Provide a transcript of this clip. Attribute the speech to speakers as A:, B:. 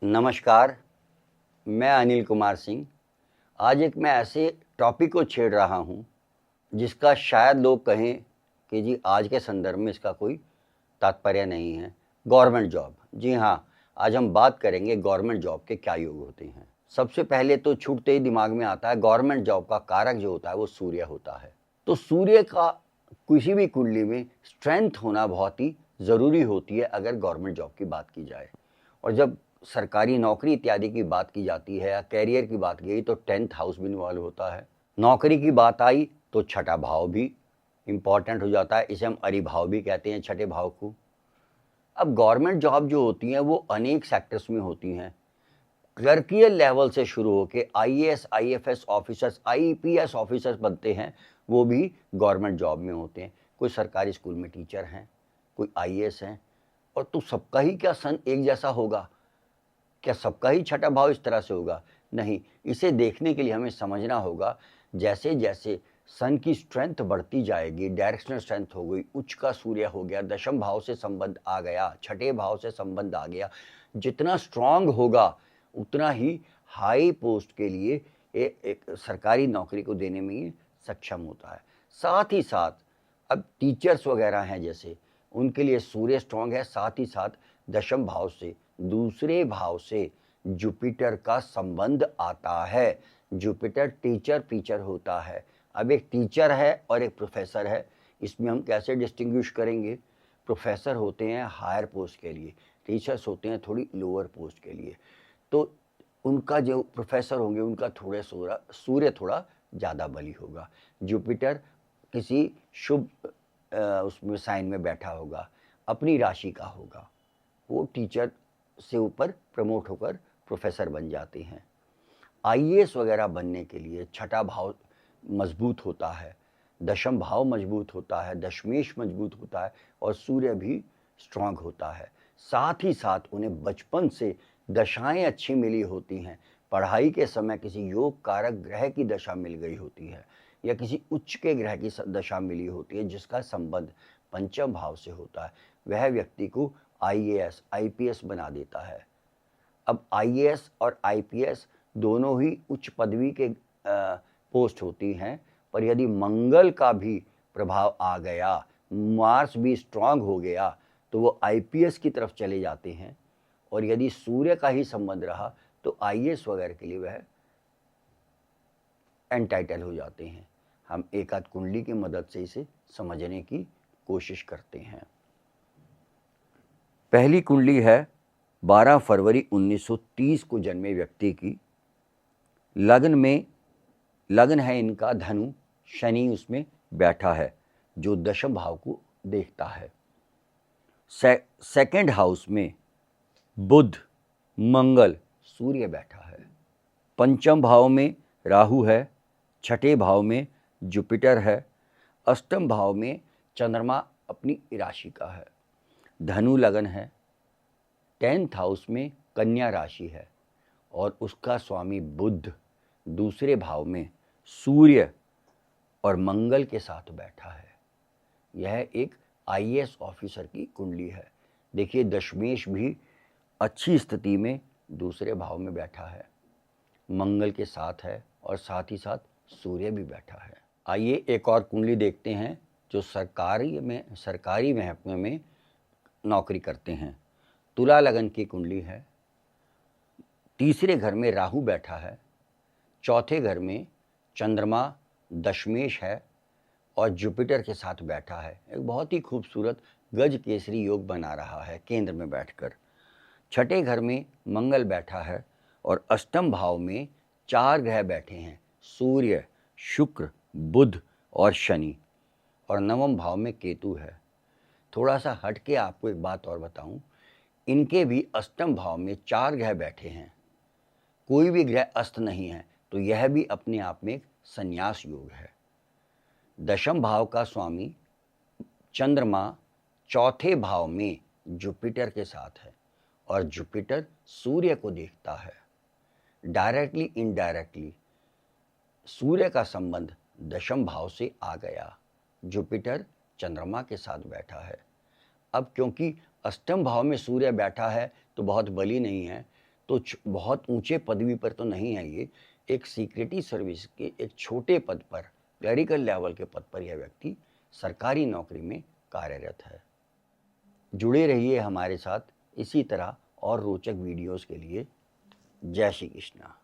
A: नमस्कार, मैं अनिल कुमार सिंह। आज एक मैं ऐसे टॉपिक को छेड़ रहा हूँ जिसका शायद लोग कहें कि जी आज के संदर्भ में इसका कोई तात्पर्य नहीं है। Government job. जी हाँ, आज हम बात करेंगे गवर्नमेंट जॉब के क्या योग होते हैं। सबसे पहले तो छूटते ही दिमाग में आता है गवर्नमेंट जॉब का कारक जो होता है वो सूर्य होता है। तो सूर्य का किसी भी कुंडली में स्ट्रेंथ होना बहुत ही ज़रूरी होती है अगर गवर्नमेंट जॉब की बात की जाए। और जब सरकारी नौकरी इत्यादि की बात की जाती है या कैरियर की बात की गई तो 10th हाउस भी इन्वॉल्व होता है। नौकरी की बात आई तो छठा भाव भी इम्पॉर्टेंट हो जाता है। इसे हम अरिभाव भी कहते हैं, छठे भाव को। अब गवर्नमेंट जॉब जो होती हैं वो अनेक सेक्टर्स में होती हैं। क्लर्कियल लेवल से शुरू होकर IAS, IFS officers, IPS officers बनते हैं, वो भी गवर्नमेंट जॉब में होते हैं। कोई सरकारी स्कूल में टीचर हैं, कोई आईएएस हैं। और तो सबका ही क्या सन एक जैसा होगा? क्या सबका ही छठा भाव इस तरह से होगा? नहीं। इसे देखने के लिए हमें समझना होगा जैसे जैसे सन की स्ट्रेंथ बढ़ती जाएगी, डायरेक्शनल स्ट्रेंथ हो गई, उच्च का सूर्य हो गया, दशम भाव से संबंध आ गया, छठे भाव से संबंध आ गया, जितना स्ट्रांग होगा उतना ही हाई पोस्ट के लिए एक सरकारी नौकरी को देने में ये सक्षम होता है। साथ ही साथ अब टीचर्स वगैरह हैं जैसे, उनके लिए सूर्य स्ट्रांग है। साथ ही साथ दशम भाव से, दूसरे भाव से जुपिटर का संबंध आता है। जुपिटर टीचर होता है। अब एक टीचर है और एक प्रोफेसर है, इसमें हम कैसे डिस्टिंग्विश करेंगे? प्रोफेसर होते हैं हायर पोस्ट के लिए, टीचर्स होते हैं थोड़ी लोअर पोस्ट के लिए। तो उनका जो प्रोफेसर होंगे उनका सूर्य थोड़ा ज़्यादा बली होगा। जुपिटर किसी शुभ उसमें साइन में बैठा होगा, अपनी राशि का होगा, वो टीचर से ऊपर प्रमोट होकर प्रोफेसर बन जाते हैं। आईएएस वगैरह बनने के लिए छठा भाव मजबूत होता है, दशम भाव मजबूत होता है, दशमेश मजबूत होता है और सूर्य भी स्ट्रांग होता है। साथ ही साथ उन्हें बचपन से दशाएं अच्छी मिली होती हैं। पढ़ाई के समय किसी योग कारक ग्रह की दशा मिल गई होती है या किसी उच्च के ग्रह की दशा मिली होती है जिसका संबंध पंचम भाव से होता है। वह व्यक्ति को आईएएस, आईपीएस बना देता है। अब आईएएस और आईपीएस दोनों ही उच्च पदवी के पोस्ट होती हैं, पर यदि मंगल का भी प्रभाव आ गया, मार्स भी स्ट्रांग हो गया, तो वो आईपीएस की तरफ चले जाते हैं। और यदि सूर्य का ही संबंध रहा तो आईएएस वगैरह के लिए वह एंटाइटल हो जाते हैं। हम एक आध कुंडली की मदद से इसे समझने की कोशिश करते हैं। पहली कुंडली है 12 फरवरी 1930 को जन्मे व्यक्ति की। लग्न है इनका धनु, शनि उसमें बैठा है जो दशम भाव को देखता है। सेकंड हाउस में बुध, मंगल, सूर्य बैठा है। पंचम भाव में राहु है, छठे भाव में जुपिटर है, अष्टम भाव में चंद्रमा अपनी राशि का है। धनु लग्न है, 10th हाउस में कन्या राशि है और उसका स्वामी बुध दूसरे भाव में सूर्य और मंगल के साथ बैठा है। यह एक आईएएस ऑफिसर की कुंडली है। देखिए दशमेश भी अच्छी स्थिति में दूसरे भाव में बैठा है, मंगल के साथ है और साथ ही साथ सूर्य भी बैठा है। आइए एक और कुंडली देखते हैं जो सरकारी महकमे में नौकरी करते हैं। तुला लगन की कुंडली है। तीसरे घर में राहु बैठा है, चौथे घर में चंद्रमा दशमेश है और जुपिटर के साथ बैठा है। एक बहुत ही खूबसूरत गज केसरी योग बना रहा है केंद्र में बैठकर। छठे घर में मंगल बैठा है और अष्टम भाव में 4 ग्रह बैठे हैं, सूर्य, शुक्र, बुध और शनि, और नवम भाव में केतु है। थोड़ा सा हट के आपको एक बात और बताऊं, इनके भी अष्टम भाव में 4 ग्रह बैठे हैं, कोई भी ग्रह अस्त नहीं है, तो यह भी अपने आप में एक संन्यास योग है। दशम भाव का स्वामी चंद्रमा चौथे भाव में जुपिटर के साथ है और जुपिटर सूर्य को देखता है। डायरेक्टली इनडायरेक्टली सूर्य का संबंध दशम भाव से आ गया, जुपिटर चंद्रमा के साथ बैठा है। अब क्योंकि अष्टम भाव में सूर्य बैठा है तो बहुत बली नहीं है, तो बहुत ऊंचे पदवी पर तो नहीं है ये, एक सिक्योरिटी सर्विस के एक छोटे पद पर, क्लरिकल लेवल के पद पर यह व्यक्ति सरकारी नौकरी में कार्यरत है। जुड़े रहिए हमारे साथ इसी तरह और रोचक वीडियोस के लिए। जय श्री कृष्णा।